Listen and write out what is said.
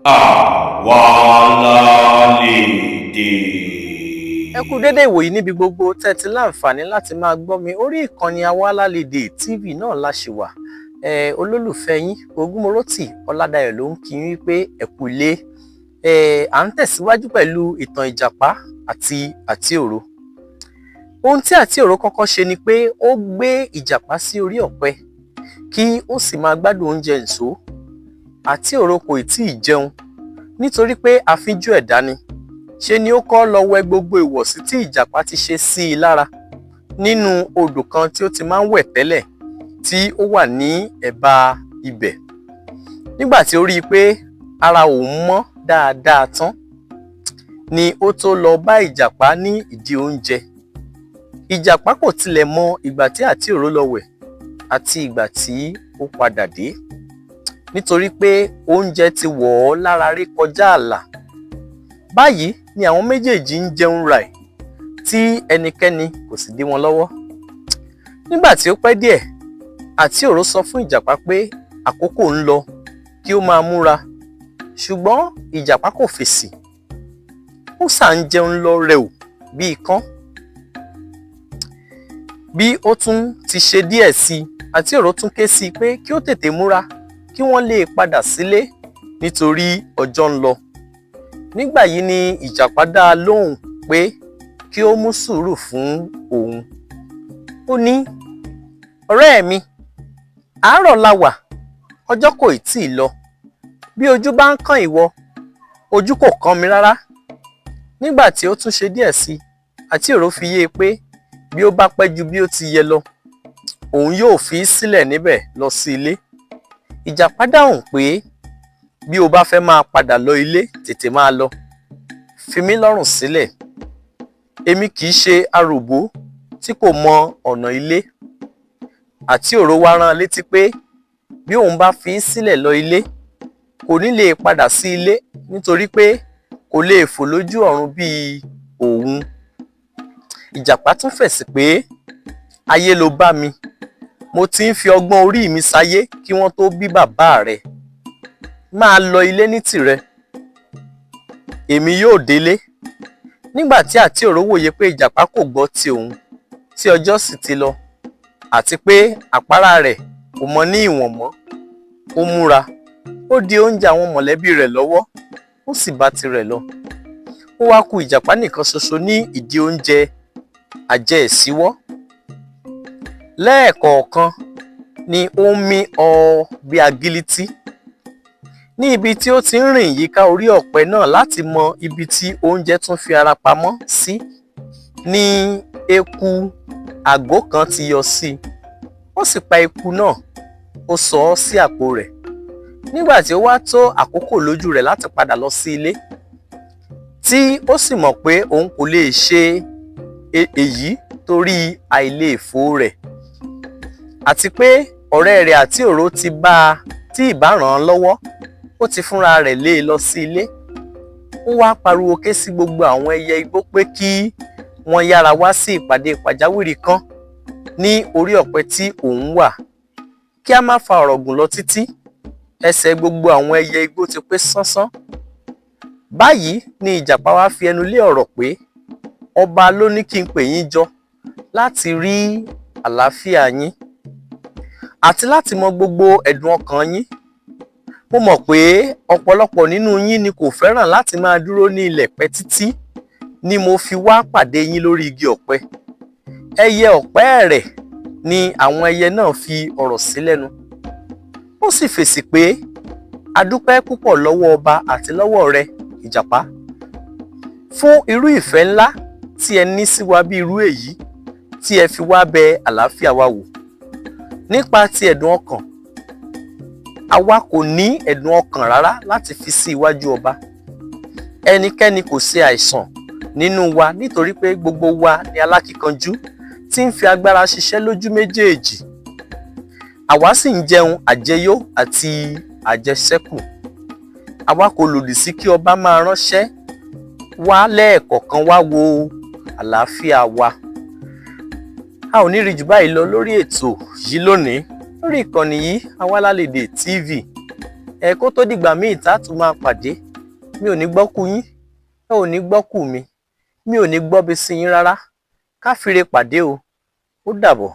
Àwa lálejò. Ẹ kú dédé ìwòyí níbi gbogbo tẹ́ ti láǹfààní láti máa gbọ́ mi orí ìkànnì Àwa Lálejò TV náà la ṣì wà. Olólùfẹ́ yín Ògúnmọ́rọ́tì Ọládayọ̀ ló ń kí yín wípé ẹ kú ilé. À ń tẹ̀síwájú pẹ̀lú ìtàn Ìjàpá àti Àtíòro. Ohun tí Àtíòro kọ́kọ́ ṣe ni pé ó gbé Ìjàpá sí orí ọ̀pẹ kí ó sì máa gbádùn oúnjẹ nìṣó. Àtíòro kò tí ì jẹun nítorí pé àfínjú ẹ̀dá ni. Ṣe ni ó kọ́ lọ wẹ gbogbo ìwọ̀sí tí Ìjàpá ti ṣe sí i lára nínú odò kan tí ó ti máa ń wẹ̀ tẹ́lẹ̀ tí ó wà ní ẹ̀bá ibẹ̀. Nígbà tí ó rí i pé ara òun mọ́ dáadáa tán ni ó tó lọ bá Ìjàpá ní ìdí oúnjẹ. Ìjàpá kò tilẹ̀ mọ ìgbà tí Àtíòro lọ wẹ̀ àti ìgbà tí ó padà dé nítorí pé oúnjẹ ti wọ̀ ọ́ lára rí kọjá ààlà. Báyìí ni àwọn méjèèjì ń jẹun ràì tí ẹnikẹ́ni kò sì dí wọn lọ́wọ́. Nígbà tí ó pẹ́ díẹ̀, Àtíòro sọ fún Ìjàpá pé àkókò ń lọ kí ó máa múra, ṣùgbọ́n Ìjàpá kò fèsì. Ó sà ń jẹun lọ rẹ̀ù bí ikán. Bí ó tún ti ṣe díẹ̀ sí i, Àtíòro tún ké sí i pé kí ó tètè múra kí wọ́n lè padà sílé nítorí ọjọ́ ń lọ. Nígbà yìí ni Ìjàpá dá a lóhùn pé kí ó mú sùúrù fún òun. Ó ní, ọ̀rẹ́ mi, àárọ̀ la wà, ọjọ́ kò tí ì lọ. Bí ojú bá ń kàn ìwọ, ojú kò kàn mi rárá. Nígbà tí ó tún ṣe díẹ̀ sí i, Àtíòro fi yé e pé bí ó bá pẹ́ ju bí ó ti yẹ lọ, òun yóò fi í sílẹ̀ níbẹ̀ lọ sí ilé. Ìjàpá dáhùn pé bí o bá fẹ́ máa padà lọ ilé, tètè máa lọ. Fi mí lọ́rùn sílẹ̀. Èmi kì í ṣe aròbó tí kò mọ ọ̀nà ilé. Àtíòro wá rán létí pé bí òun bá fi í sílẹ̀ lọ ilé, kò ní lè padà sí ilé nítorí pé kò lè fò lójú ọ̀run bíi òun. Ìjàpá tún fèsì pé ayé ló bá mi. Mo ti ń fi ọgbọ́n orí mi sáyé kí wọ́n tó bí bàbá rẹ̀. Máa lọ ilé ní tìrẹ. Èmi yóò délé. Nígbà tí Àtíòro wòye pé Ìjàpá kò gbọ́ ti òun, tí ọjọ́ sì ti lọ, àti pé àpárá rẹ̀ kò mọ ní ìwọ̀n mọ́, ó múra. Ó di oúnjẹ àwọn mọ̀lẹ́bí rẹ̀ lọ́wọ́, ó sì bá tirẹ̀ lọ. Ó wá kù Ìjàpá nìkan ṣoṣo ní ìdí oúnjẹ àjẹèsíwọ́. Lẹ́ẹ̀kọ̀ọ̀kan ni ó ń mí bí agilítí. Ní ibi tí ó ti ń rìn yíká orí ọ̀pẹ náà láti mọ ibi tí oúnjẹ tún fi ara pamọ́ sí, ni eku àgó kan ti yọ sí i. Ó sì pa eku náà, ó sọ ọ́ sí àpò rẹ̀. Nígbà tí ó wá tó àkókò lójú rẹ̀ láti padà lọ sí ilé, tí ó sì mọ̀ pé òun kò lè ṣe èyí torí àìlèfò rẹ̀, àti pé ọ̀rẹ́ rẹ̀ Àtíòro ti bá a tí ìbá ràn án lọ́wọ́, ó ti fúnra rẹ̀ lé e lọ sí ilé. Ó wá pariwo ké sí gbogbo àwọn ẹyẹ igbó pé kí wọ́n yára wá sí ìpàdé pàjáwìrì kan ní orí ọ̀pẹ tí òun wà. Kí a má fa ọ̀rọ̀ gùn lọ títí, ẹsẹ̀ gbogbo àwọn ẹyẹ igbó ti pé sánsán. Báyìí ni Ìjàpá wá fi ẹnu lé ọ̀rọ̀ pé ọba ló ní kí n pè yín jọ láti rí àlàáfíà yín àti láti mọ gbogbo ẹ̀dùn ọkàn yín. Mo mọ̀ pé ọ̀pọ̀lọpọ̀ nínú yín ni kò fẹ́ràn láti máa dúró ní ilẹ̀ pẹ́ títí, ni mo fi wá pàdé yín lórí igi ọ̀pẹ. Ẹyẹ ọ̀pẹ́ẹ̀rẹ̀ ni àwọn ẹyẹ náà fi ọ̀rọ̀ sí lẹ́nu. Ó sì fèsì pé a dúpẹ́ púpọ̀ lọ́wọ́ ọba àti lọ́wọ́ rẹ, Ìjàpá, fún irú ìfẹ́ ńlá tí ẹ ní sí wa bí irú èyí tí ẹ fi wá bẹ àlàáfíà wa wò. Nípa ti ẹ̀dùn ọkàn, àwa kò ní ẹ̀dùn ọkàn rárá láti fi sí iwájú ọba. Ẹnikẹ́ni kò ṣe àìsàn nínú wa nítorí pé gbogbo wa ni alákíkanjú tí ń fi agbára ṣiṣẹ́ lójú méjèèjì. Àwa sì ń jẹun àjẹyó àti àjẹṣẹ́kù. Àwa kò lòdì sí kí ọba máa ránṣẹ́ wá lẹ́ẹ̀kọ̀ọ̀kan wá wo àlàáfíà wa. A ò ní rí jù báyìí lọ lórí ètò yìí lónìí lórí ìkànnì yìí Àwa Lálejò TV. Kó tó dìgbà míì tá tún máa pàdé, mi ò ní gbọ́kú yín, ẹ ò ní gbọ́kú mi ò ní gbọ́bi sí yín rárá. Ká fire pàdé o, ó dàbọ̀.